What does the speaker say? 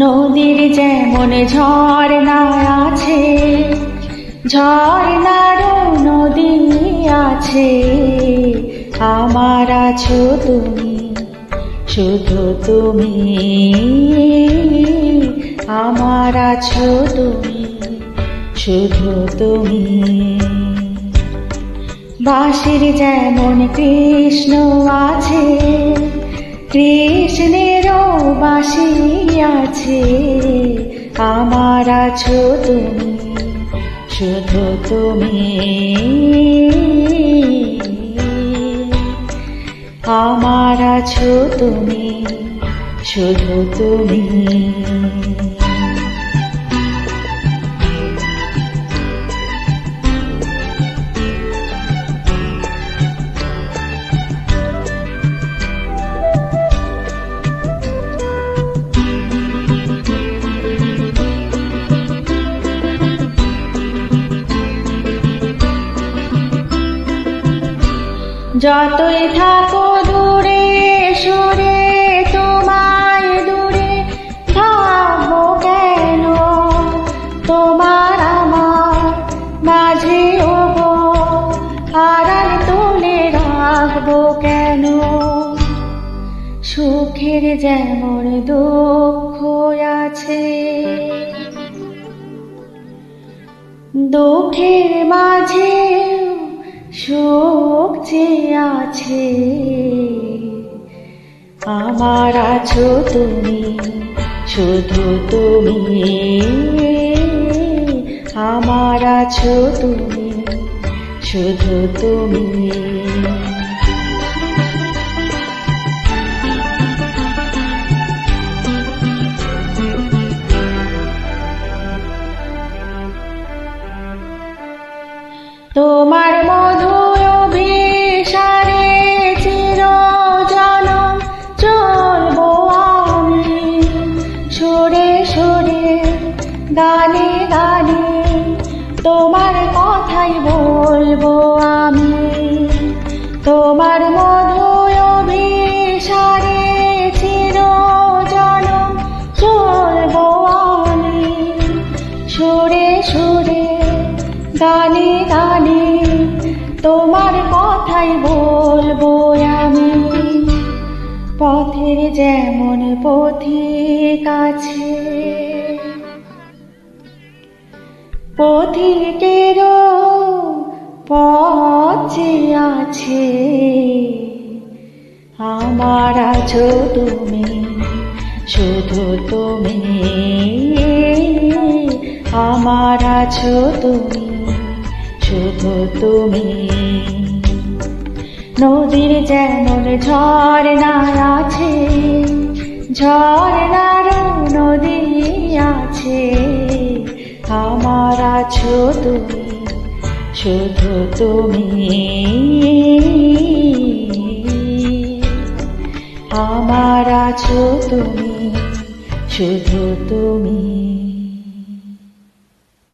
নদীর যেমন ঝর্ণা আছে, ঝর্ণারও নদী আছে। আমার আছো তুমি, শুধু তুমি। আমার আছো তুমি, শুধু তুমি। বাঁশির যেমন কৃষ্ণ আছে, কৃষ্ণেরও বাঁশি আছে। আমার আছো তুমি, শুধু তুমি। আমার আছো তুমি, শুধু তুমি। যতই থাকো দূরে সরে, তোমায় দূরে ভাববো কেন? তোমার আমার মাঝে ওগো আড়াল তুলে রাখবো কেন? সুখের যেমন দুঃখ আছে, দুঃখের মাঝে সুখ যে আছে। আমার আছো তুমি, শুধু তুমি। আমার আছো তুমি, শুধু তুমি। তোমার মধুর অভিসারে চিরজনম চলবো আমি, সুরে সুরে গানে গানে তোমার কথাই বলবো আমি। তোমার মধুর অভিসারে চিরজনম চলবো আমি, সুরে সুরে গানে গানে তোমার কথাই বলবো আমি। পথের যেমন পথিক আছে, পথিকেরও পথ যে আছে। আমার আছো তুমি, শুধু তুমি। আমার আছো তুমি, শুধু তুমি। নদীর যেমন ঝর্ণা আছে, ঝর্ণারও নদী আছে। আমার আছো তুমি, শুধু তুমি। আমার আছো তুমি, শুধু